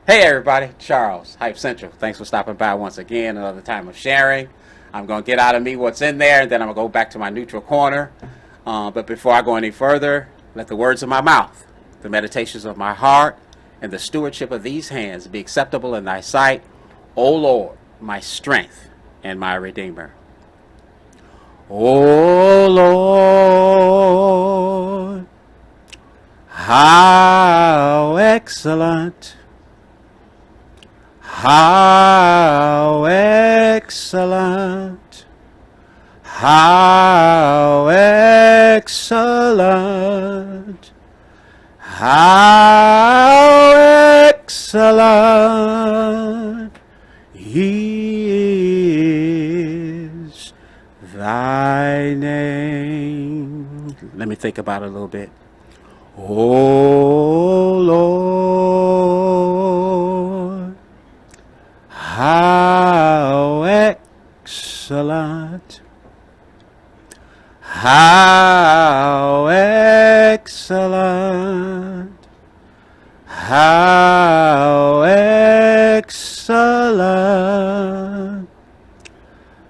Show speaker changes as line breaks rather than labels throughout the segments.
Hey everybody, Charles, Hype Central. Thanks for stopping by once again, another time of sharing. I'm going to get out of me what's in there, and then I'm going to go back to my neutral corner. But before I go any further, let the words of my mouth, the meditations of my heart, and the stewardship of these hands be acceptable in thy sight, O Lord, my strength and my redeemer. O Lord, how excellent, how excellent, how excellent, how excellent is thy name. Let me think about it a little bit. Oh Lord, how excellent, how excellent, how excellent,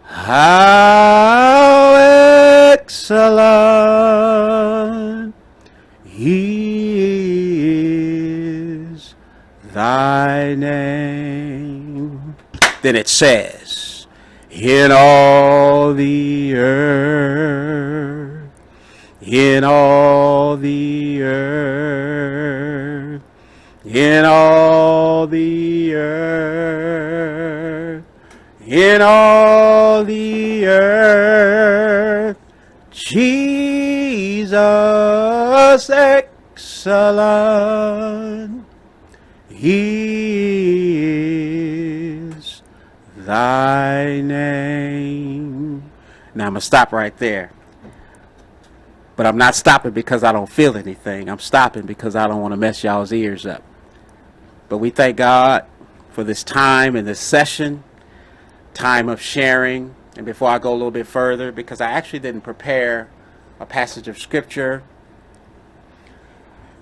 how excellent is thy name. Then it says, in all the earth, in all the earth, in all the earth, in all the earth, Jesus excellent is thy name. Now I'm going to stop right there. But I'm not stopping because I don't feel anything. I'm stopping because I don't want to mess y'all's ears up. But we thank God for this time and this session, time of sharing. And before I go a little bit further, because I actually didn't prepare a passage of scripture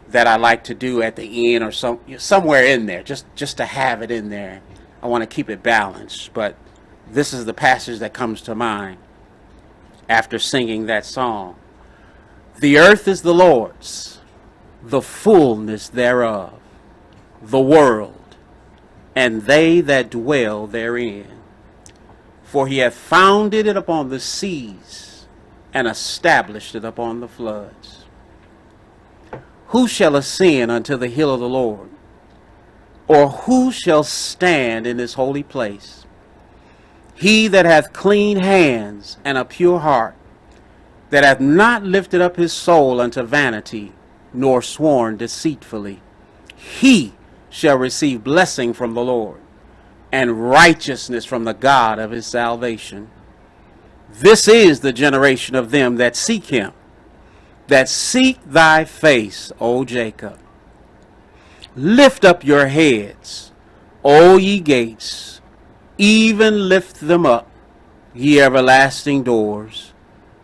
that I like to do at the end or somewhere in there, just to have it in there. I want to keep it balanced, but this is the passage that comes to mind after singing that song. The earth is the Lord's, the fullness thereof, the world, and they that dwell therein. For he hath founded it upon the seas, and established it upon the floods. Who shall ascend unto the hill of the Lord? Or who shall stand in his holy place? He that hath clean hands and a pure heart, that hath not lifted up his soul unto vanity, nor sworn deceitfully, he shall receive blessing from the Lord, and righteousness from the God of his salvation. This is the generation of them that seek him, that seek thy face, O Jacob. Lift up your heads, O ye gates, even lift them up, ye everlasting doors,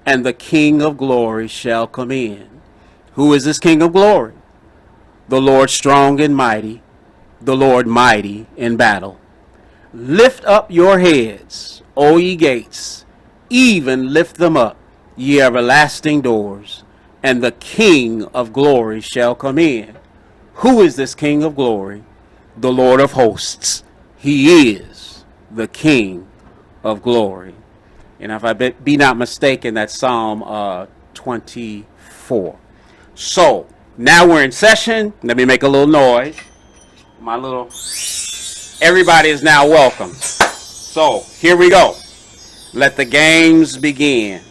and the King of glory shall come in. Who is this King of glory? The Lord strong and mighty, the Lord mighty in battle. Lift up your heads, O ye gates, even lift them up, ye everlasting doors, and the King of glory shall come in. Who is this King of glory? The Lord of hosts. He is the King of glory. And if I be not mistaken, that's Psalm 24. So, now we're in session. Let me make a little noise. Everybody is now welcome. So, here we go. Let the games begin.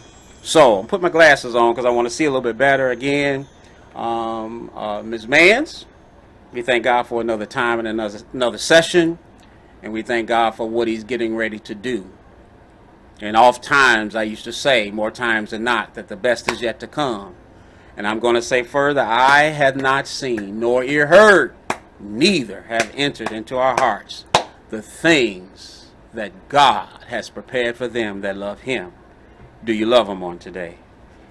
So, I'll put my glasses on because I want to see a little bit better again. Ms. Mans, we thank God for another time and another session. And we thank God for what he's getting ready to do. And oft times I used to say, more times than not, that the best is yet to come. And I'm going to say further, eye hath not seen, nor ear heard, neither have entered into our hearts the things that God has prepared for them that love him. Do you love him on today?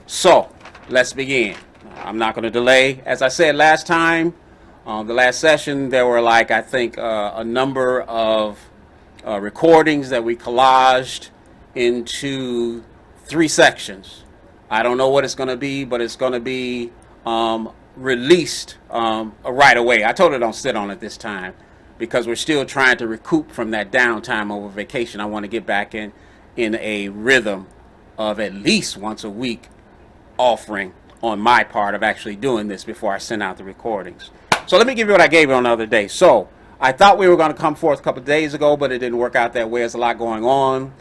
So, let's begin. I'm not going to delay. As I said last time, The last session, there were like, I think, a number of recordings that we collaged into 3 sections. I don't know what it's going to be, but it's going to be released right away. I told her don't sit on it this time because we're still trying to recoup from that downtime over vacation. I want to get back in a rhythm of at least once a week offering on my part of actually doing this before I send out the recordings. So let me give you what I gave you on the other day. So I thought we were going to come forth a couple of days ago, but it didn't work out that way. There's a lot going on.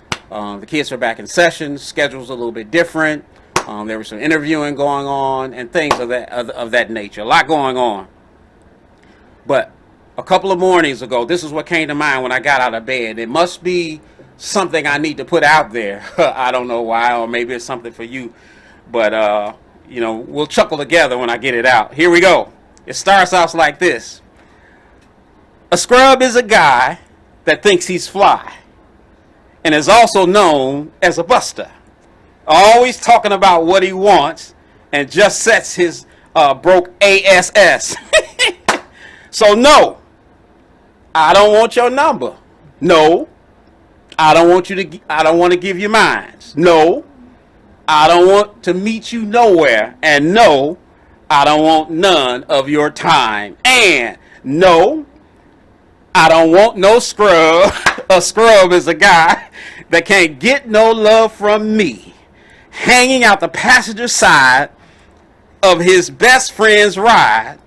The kids are back in session. Schedule's a little bit different. There was some interviewing going on and things of that nature. A lot going on. But a couple of mornings ago, this is what came to mind when I got out of bed. It must be something I need to put out there. I don't know why, or maybe it's something for you. But, we'll chuckle together when I get it out. Here we go. It starts out like this. A scrub is a guy that thinks he's fly and is also known as a buster. Always talking about what he wants and just sets his broke ASS. So no, I don't want your number. No, I don't want to give you mine. No, I don't want to meet you nowhere. And no, I don't want none of your time. And no, I don't want no scrub. A scrub is a guy that can't get no love from me. Hanging out the passenger side of his best friend's ride.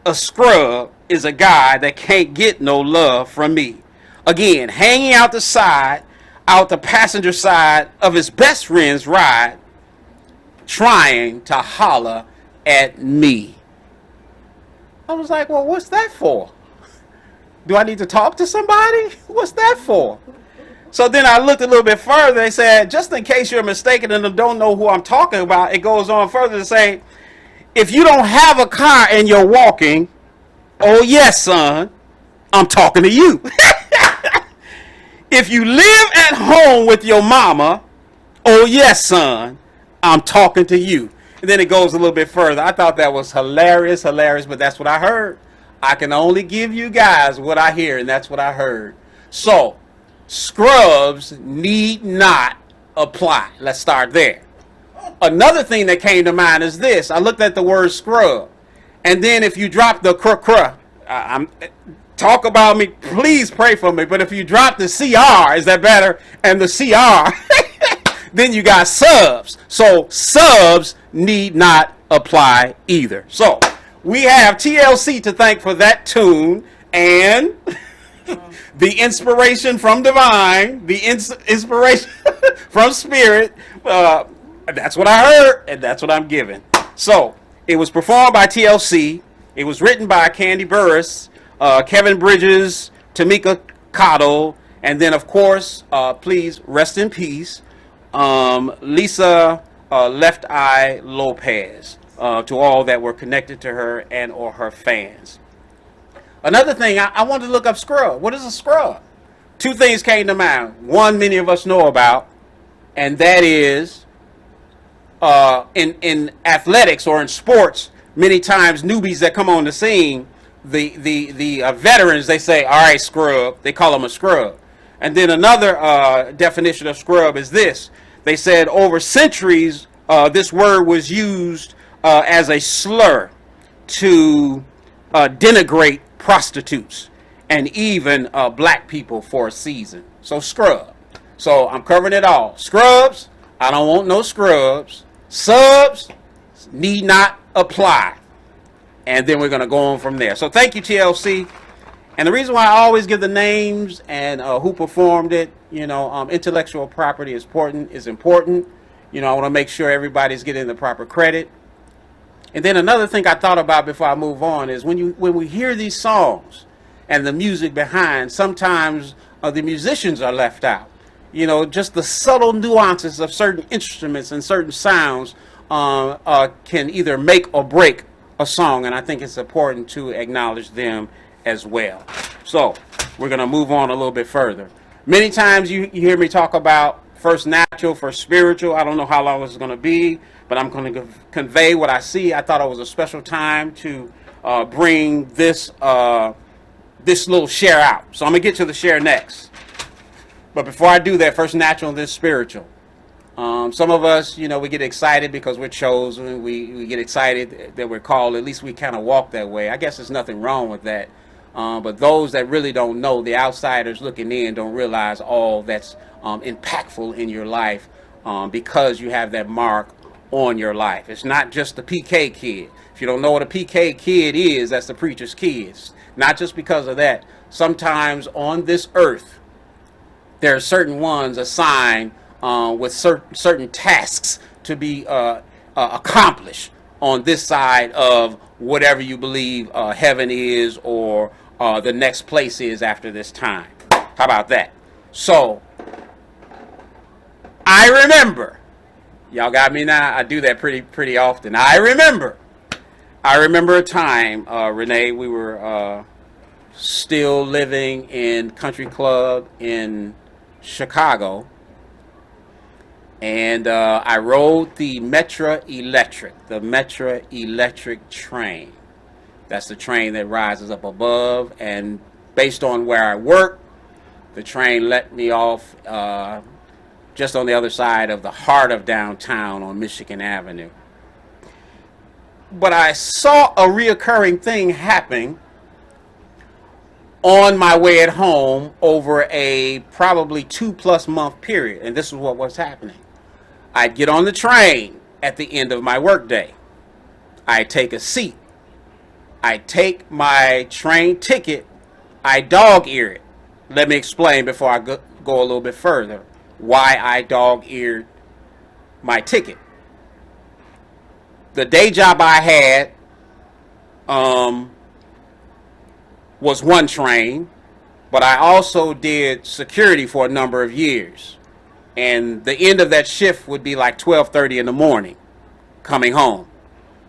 A scrub is a guy that can't get no love from me. Again, hanging out the passenger side of his best friend's ride, trying to holler at me. I was like, well, what's that for? Do I need to talk to somebody? What's that for? So then I looked a little bit further. They said, just in case you're mistaken and don't know who I'm talking about, it goes on further to say, if you don't have a car and you're walking, oh yes, son, I'm talking to you. If you live at home with your mama, oh yes, son, I'm talking to you. And then it goes a little bit further. I thought that was hilarious, but that's what I heard. I can only give you guys what I hear, and that's what I heard. So, scrubs need not apply. Let's start there. Another thing that came to mind is this. I looked at the word scrub. And then if you drop the talk about me, please pray for me. But if you drop the CR, is that better? And the CR, then you got subs. So subs need not apply either. So we have TLC to thank for that tune and the inspiration from divine, the inspiration from spirit. That's what I heard, and that's what I'm giving. So it was performed by TLC. It was written by Candy Burris, Kevin Bridges, Tamika Cottle, and then, of course, please rest in peace, Lisa Left Eye Lopez, to all that were connected to her and or her fans. Another thing, I wanted to look up scrub. What is a scrub? 2 things came to mind. One many of us know about, and that is in athletics or in sports, many times newbies that come on the scene, the veterans, they say, all right, scrub. They call them a scrub. And then another definition of scrub is this. They said over centuries, this word was used as a slur to denigrate prostitutes and even black people for a season. So scrub. So I'm covering it all. Scrubs, I don't want no scrubs. Subs need not apply. And then we're going to go on from there. So thank you, TLC. And the reason why I always give the names and who performed it, intellectual property is important. I want to make sure everybody's getting the proper credit. And then another thing I thought about before I move on is when we hear these songs and the music behind, sometimes the musicians are left out. Just the subtle nuances of certain instruments and certain sounds can either make or break a song, and I think it's important to acknowledge them as well. So we're going to move on a little bit further. Many times you hear me talk about first natural, first spiritual. I don't know how long it's going to be, but I'm going to convey what I see. I thought it was a special time to bring this this little share out. So I'm gonna get to the share next. But before I do that, first natural and then spiritual. Some of us, you know, we get excited because we're chosen. We get excited that we're called. At least we kind of walk that way. I guess there's nothing wrong with that. But those that really don't know, the outsiders looking in, don't realize all that's impactful in your life because you have that mark on your life. It's not just the PK kid. If you don't know what a PK kid is, that's the preacher's kids. Not just because of that. Sometimes on this earth, there are certain ones assigned with certain tasks to be accomplished on this side of whatever you believe heaven is or the next place is after this time. How about that? So, I remember. Y'all got me now? I do that pretty often. I remember a time, Renee, we were still living in Country Club in Chicago. And I rode the Metra Electric train. That's the train that rises up above. And based on where I work, the train let me off just on the other side of the heart of downtown on Michigan Avenue. But I saw a reoccurring thing happening on my way at home over a probably 2+ month period. And this is what was happening. I'd get on the train at the end of my workday. I'd take a seat. I'd take my train ticket. I dog-ear it. Let me explain before I go a little bit further why I dog-eared my ticket. The day job I had was one train, but I also did security for a number of years. And the end of that shift would be like 12:30 in the morning coming home.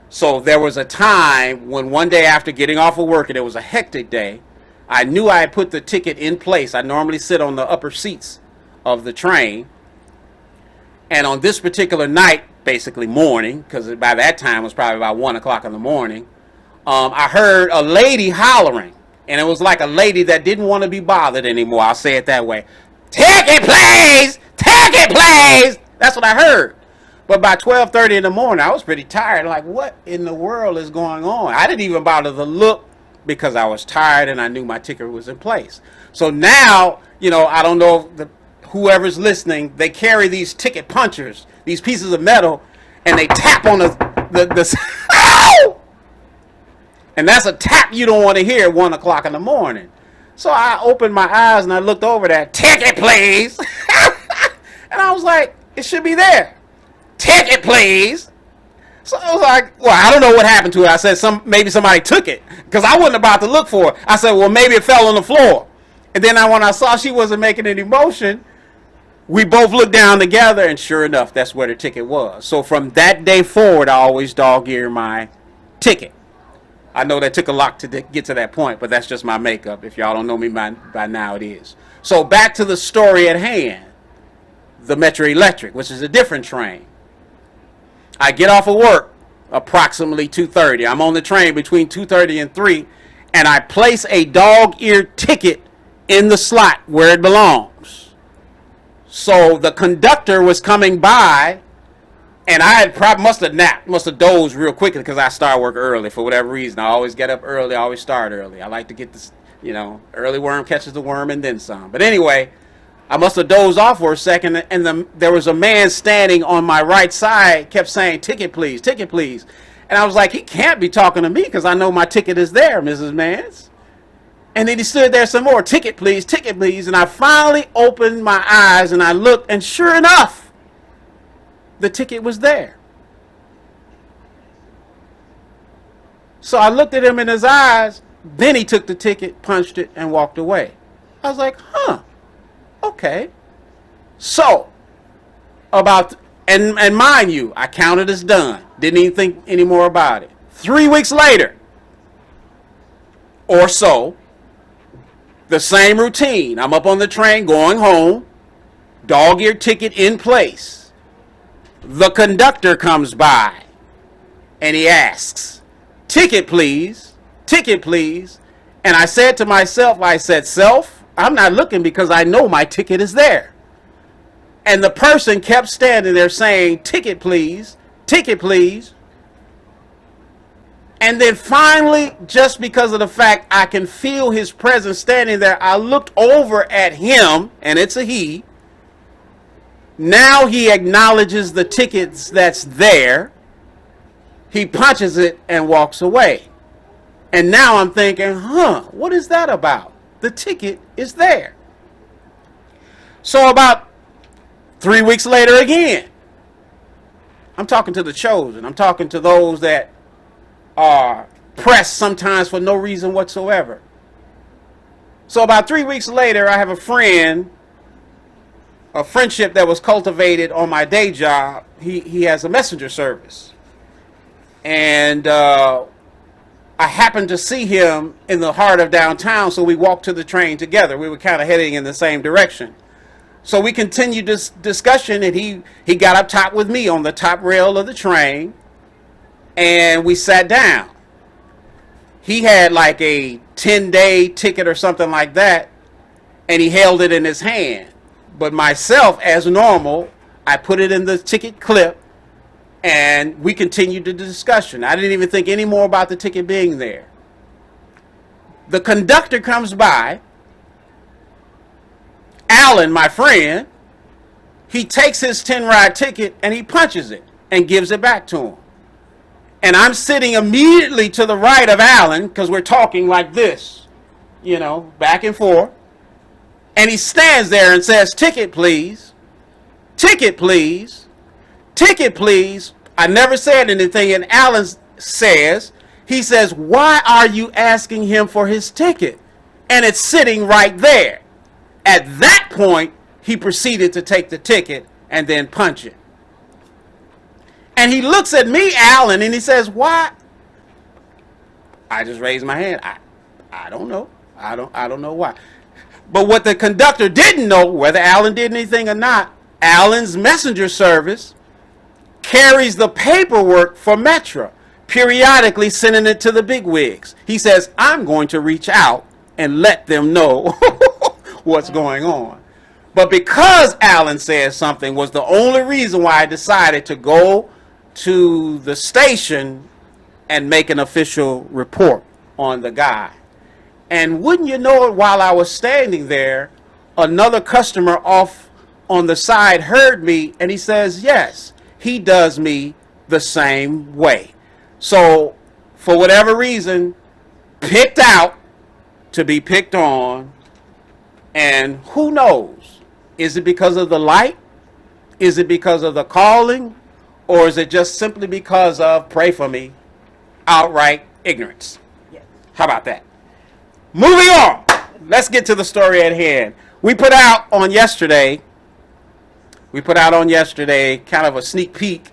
So there was a time when one day after getting off of work, and it was a hectic day, I knew I had put the ticket in place. I normally sit on the upper seats of the train. And on this particular night, basically morning, because by that time it was probably about 1 o'clock in the morning, I heard a lady hollering. And it was like a lady that didn't want to be bothered anymore. I'll say it that way. Ticket, please! Ticket, please! That's what I heard. But by 12:30 in the morning, I was pretty tired. Like, what in the world is going on? I didn't even bother to look because I was tired and I knew my ticket was in place. So now, you know, I don't know if whoever's listening, they carry these ticket punchers, these pieces of metal, and they tap on the and that's a tap you don't want to hear at 1 o'clock in the morning. So I opened my eyes and I looked over that, ticket, please. And I was like, it should be there. Ticket, please. So I was like, well, I don't know what happened to it. I said, maybe somebody took it because I wasn't about to look for it. I said, well, maybe it fell on the floor. And then when I saw she wasn't making any motion, we both looked down together, and sure enough, that's where the ticket was. So from that day forward, I always dog-ear my ticket. I know that took a lot to get to that point, but that's just my makeup. If y'all don't know me by now, it is. So back to the story at hand. The Metra Electric, which is a different train. I get off of work approximately 2:30. I'm on the train between 2:30 and 3, and I place a dog-eared ticket in the slot where it belongs. So the conductor was coming by, and I had probably must have dozed real quickly because I start work early for whatever reason. I always get up early. I always start early. I like to get this, you know, early worm catches the worm and then some. But anyway, I must have dozed off for a second, and there was a man standing on my right side, kept saying, ticket, please, ticket, please. And I was like, he can't be talking to me because I know my ticket is there, Mrs. Mans. And then he stood there some more, ticket, please, ticket, please. And I finally opened my eyes, and I looked, and sure enough, the ticket was there. So I looked at him in his eyes, then he took the ticket, punched it, and walked away. I was like, huh. Okay, so and mind you, I counted as done. Didn't even think any more about it. 3 weeks later, or so, the same routine. I'm up on the train going home, dog-eared ticket in place. The conductor comes by, and he asks, ticket, please. ticket please. And I said to myself, I said, self, I'm not looking because I know my ticket is there. And the person kept standing there saying, ticket please, ticket please. And then finally, just because of the fact I can feel his presence standing there, I looked over at him, and it's a he. Now he acknowledges the tickets that's there. He punches it and walks away. And now I'm thinking, what is that about? The ticket is there. So about 3 weeks later again, I'm talking to the chosen. I'm talking to those that are pressed sometimes for no reason whatsoever. So about 3 weeks later, I have a friendship that was cultivated on my day job. He has a messenger service. And I happened to see him in the heart of downtown, so we walked to the train together. We were kind of heading in the same direction. So we continued this discussion, and he got up top with me on the top rail of the train, and we sat down. He had like a 10-day ticket or something like that, and he held it in his hand. But myself, as normal, I put it in the ticket clip, and we continued the discussion. I didn't even think any more about the ticket being there. The conductor comes by. Alan, my friend, he takes his 10-ride ticket and he punches it and gives it back to him. And I'm sitting immediately to the right of Alan because we're talking like this, back and forth. And he stands there and says, ticket please, ticket please, ticket please. I never said anything, and Alan says, why are you asking him for his ticket? And it's sitting right there. At that point, he proceeded to take the ticket and then punch it. And he looks at me, Alan, and he says, why? I just raised my hand. I don't know. I don't know why. But what the conductor didn't know, whether Alan did anything or not, Alan's messenger service carries the paperwork for Metra, periodically sending it to the bigwigs. He says, I'm going to reach out and let them know what's going on. But because Alan said something was the only reason why I decided to go to the station and make an official report on the guy. And wouldn't you know it, while I was standing there, another customer off on the side heard me, and he says, yes, he does me the same way. So for whatever reason, picked out to be picked on. And who knows? Is it because of the light? Is it because of the calling? Or is it just simply because of, pray for me, outright ignorance? Yes. How about that? Moving on. Let's get to the story at hand. We put out on yesterday kind of a sneak peek.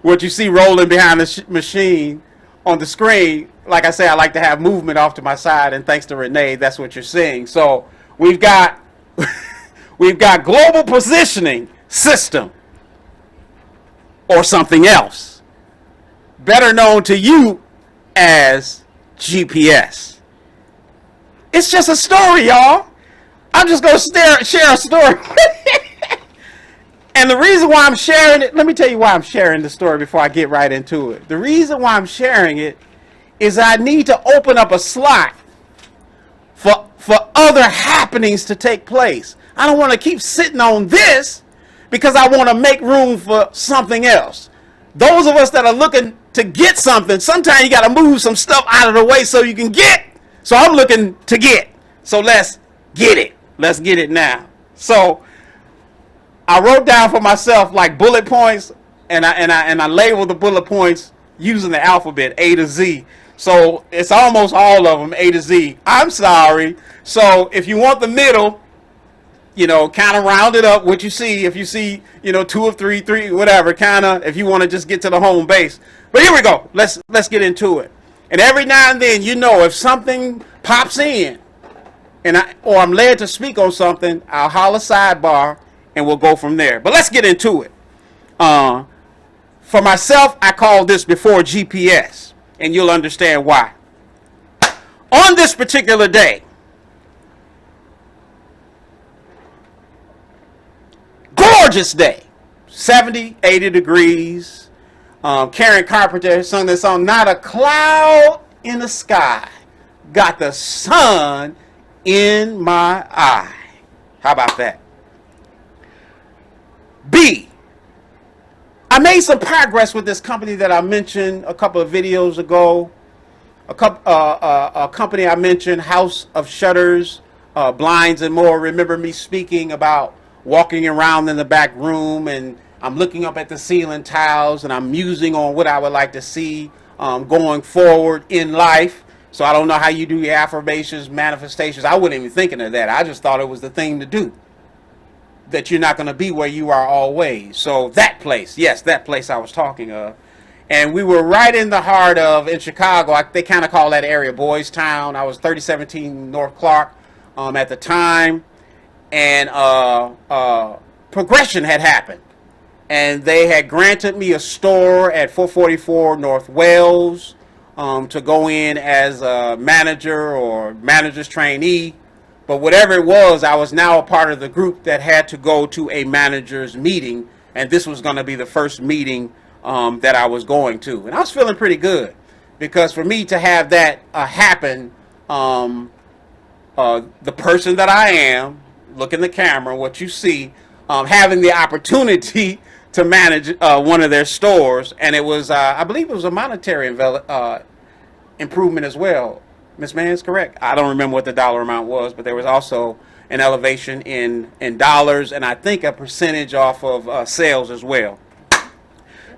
What you see rolling behind the machine on the screen. Like I say, I like to have movement off to my side, and thanks to Renee, that's what you're seeing. So we've got global positioning system, or something else, better known to you as GPS. It's just a story, y'all. I'm just going to share a story. And the reason why I'm sharing it, let me tell you why I'm sharing the story before I get right into it. The reason why I'm sharing it is I need to open up a slot for other happenings to take place. I don't want to keep sitting on this because I want to make room for something else. Those of us that are looking to get something, sometimes you got to move some stuff out of the way so you can get. So I'm looking to get. So let's get it. Let's get it now. So I wrote down for myself like bullet points, and I labeled the bullet points using the alphabet A to Z. So it's almost all of them A to Z. I'm sorry. So if you want the middle, kind of round it up what you see. If you see, 2 or 3, whatever, kind of, if you want to just get to the home base. But here we go. Let's get into it. And every now and then, if something pops in, or I'm led to speak on something, I'll holler sidebar, and we'll go from there. But let's get into it. For myself, I call this before GPS. and you'll understand why. On this particular day, gorgeous day, 70, 80 degrees. Karen Carpenter sung this song, not a cloud in the sky, got the sun in my eye. How about that? B, I made some progress with this company that I mentioned a couple of videos ago. A company I mentioned, House of Shutters, Blinds and More. Remember me speaking about walking around in the back room, and I'm looking up at the ceiling tiles, and I'm musing on what I would like to see going forward in life. So I don't know how you do your affirmations, manifestations. I wasn't even thinking of that. I just thought it was the thing to do, that you're not going to be where you are always. So that place, yes, that place I was talking of. And we were right in the heart of, in Chicago, they kind of call that area Boys Town. I was 3017 North Clark at the time. And progression had happened. And they had granted me a store at 444 North Wells to go in as a manager or manager's trainee. But whatever it was, I was now a part of the group that had to go to a manager's meeting. And this was going to be the first meeting that I was going to. And I was feeling pretty good, because for me to have that happen, the person that I am, look in the camera, what you see, having the opportunity to manage one of their stores, and it was, I believe it was a monetary improvement as well. Miss Mann's correct. I don't remember what the dollar amount was, but there was also an elevation in dollars, and I think a percentage off of sales as well.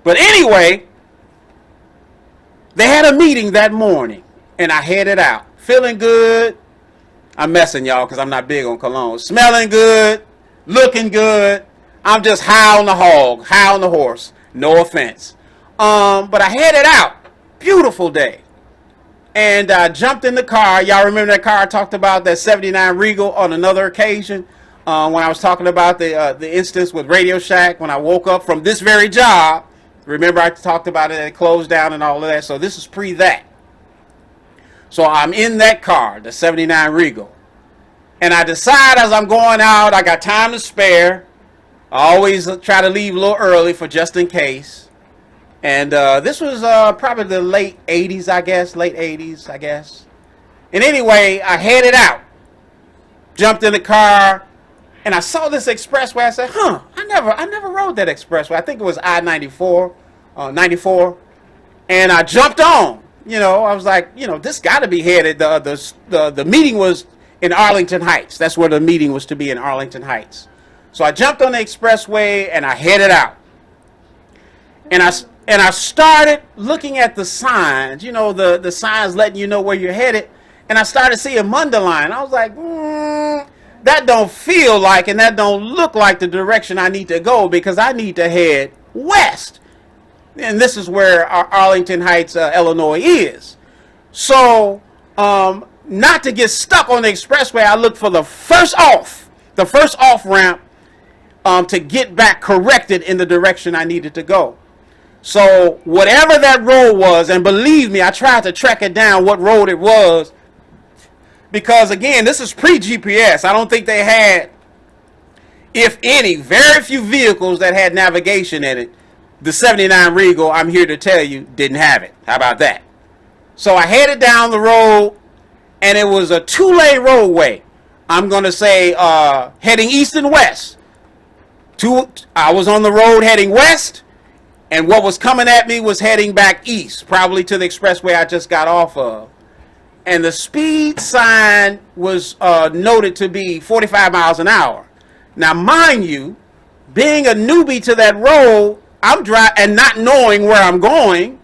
But anyway, they had a meeting that morning, and I headed out. Feeling good. I'm messing, y'all, because I'm not big on cologne. Smelling good. Looking good. I'm just high on the hog, high on the horse. No offense. But I headed out. Beautiful day. And I jumped in the car. Y'all remember that car I talked about, that 79 Regal, on another occasion? When I was talking about the instance with Radio Shack, when I woke up from this very job. Remember I talked about it, it closed down and all of that. So this is pre that. So I'm in that car, the 79 Regal. And I decide as I'm going out, I got time to spare. I always try to leave a little early for just in case. And this was probably the late 80s, I guess. Late 80s, I guess. And anyway, I headed out. Jumped in the car. And I saw this expressway. I said, I never rode that expressway. I think it was I-94, 94. And I jumped on. You know, I was like, this got to be headed. The meeting was in Arlington Heights. That's where the meeting was to be, in Arlington Heights. So I jumped on the expressway and I headed out. And I started looking at the signs, the signs letting you know where you're headed. And I started seeing Mundaline. I was like, that don't feel like, and that don't look like the direction I need to go, because I need to head west. And this is where Arlington Heights, Illinois is. So, not to get stuck on the expressway, I looked for the first off ramp to get back corrected in the direction I needed to go. So, whatever that road was, and believe me, I tried to track it down what road it was, because again, this is pre-GPS. I don't think they had, if any, very few vehicles that had navigation in it. The 79 Regal, I'm here to tell you, didn't have it. How about that? So I headed down the road, and it was a 2-lane roadway. I'm going to say heading east and west. I was on the road heading west, and what was coming at me was heading back east, probably to the expressway I just got off of. And the speed sign was noted to be 45 miles an hour. Now, mind you, being a newbie to that road, I'm driving and not knowing where I'm going.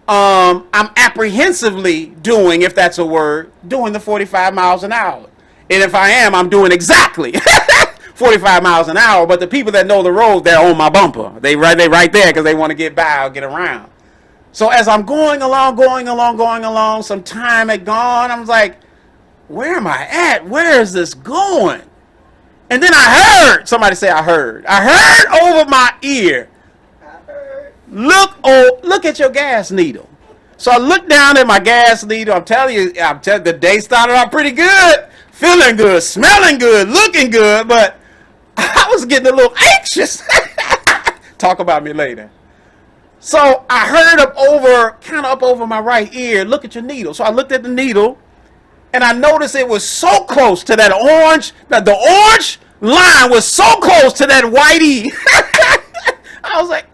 I'm apprehensively doing, if that's a word, doing the 45 miles an hour. And if I am, I'm doing exactly 45 miles an hour. But the people that know the road, they're on my bumper. They right there because they want to get by or get around. So as I'm going along, some time had gone. I was like, where am I at? Where is this going? And then I heard somebody say, I heard over my ear, look at your gas needle. So I looked down at my gas needle. The day started out pretty good, feeling good, smelling good, looking good, but I was getting a little anxious. Talk about me later. So I heard kind of up over my right ear, look at your needle. So I looked at the needle, and I noticed it was so close to that the orange line was so close to that white E. I was like,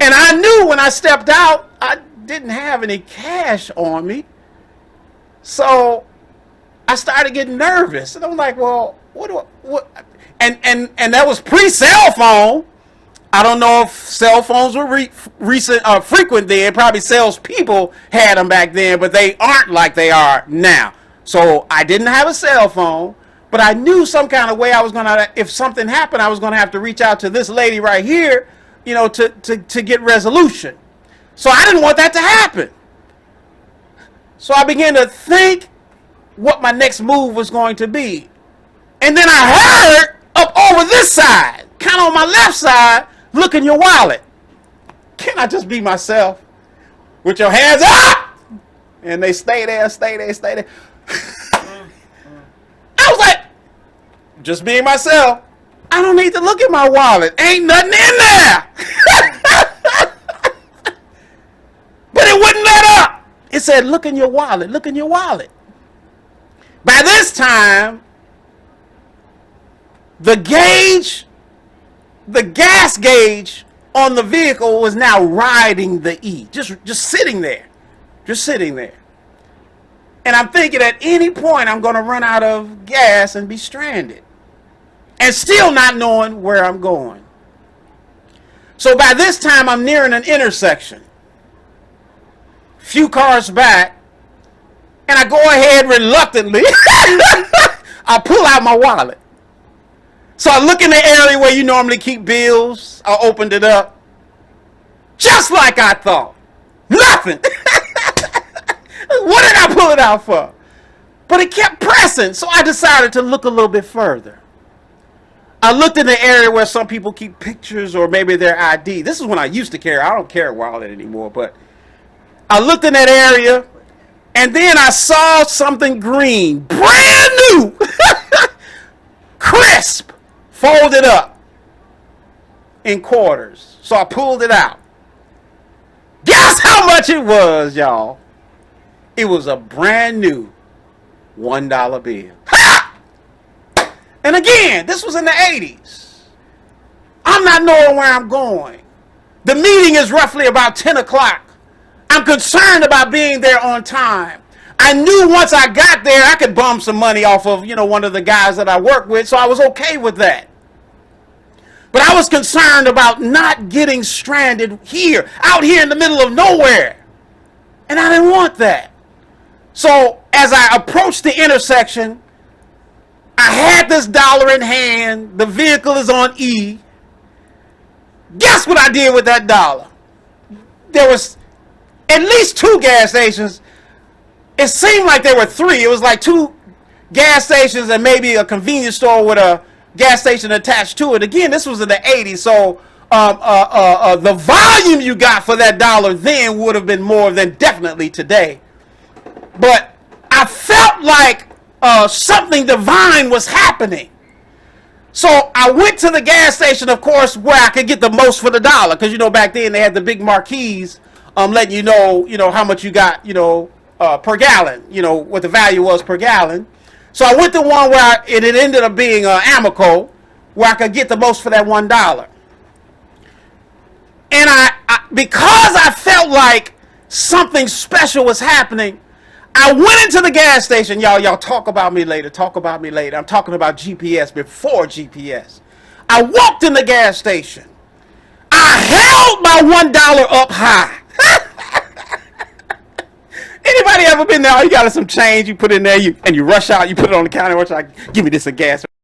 And I knew when I stepped out, I didn't have any cash on me. So I started getting nervous. And I'm like, well, what? And that was pre-cell phone. I don't know if cell phones were frequent then. Probably salespeople had them back then, but they aren't like they are now. So I didn't have a cell phone, but I knew some kind of way if something happened, I was going to have to reach out to this lady right here, to get resolution. So I didn't want that to happen. So I began to think what my next move was going to be. And then I heard up over this side, kind of on my left side, look in your wallet. Can I just be myself? With your hands up! And they stay there. I was like, just being myself. I don't need to look at my wallet. Ain't nothing in there. But it wouldn't let up. It said, look in your wallet. Look in your wallet. By this time, the gas gauge on the vehicle was now riding the E. Just sitting there. Just sitting there. And I'm thinking at any point I'm going to run out of gas and be stranded. And still not knowing where I'm going. So by this time I'm nearing an intersection. Few cars back. And I go ahead reluctantly. I pull out my wallet. So I look in the area where you normally keep bills. I opened it up. Just like I thought. Nothing. What did I pull it out for? But it kept pressing, so I decided to look a little bit further. I looked in the area where some people keep pictures or maybe their ID. This is when I used to carry. I don't carry a wallet anymore, but I looked in that area, and then I saw something green, brand new, crisp, folded up in quarters. So I pulled it out. Guess how much it was, y'all? It was a brand new $1 bill. Ha! And again, this was in the 80s. I'm not knowing where I'm going. The meeting is roughly about 10 o'clock. I'm concerned about being there on time. I knew once I got there, I could bum some money off of, one of the guys that I work with, so I was okay with that. But I was concerned about not getting stranded out here in the middle of nowhere. And I didn't want that. So as I approached the intersection, I had this dollar in hand. The vehicle is on E. Guess what I did with that dollar? There was at least 2 gas stations. It seemed like there were 3. It was like 2 gas stations and maybe a convenience store with a gas station attached to it. Again, this was in the 80s, so the volume you got for that dollar then would have been more than definitely today. But I felt like something divine was happening. So I went to the gas station, of course, where I could get the most for the dollar. Because, back then they had the big marquees letting you know how much you got, per gallon, what the value was per gallon. So I went to one where it ended up being Amoco, where I could get the most for that $1. And because I felt like something special was happening, I went into the gas station. Y'all talk about me later. I'm talking about GPS before GPS. I walked in the gas station. I held my $1 up high. Anybody ever been there? Oh, you got some change, you put in there, and you rush out, you put it on the counter, give me this a gas.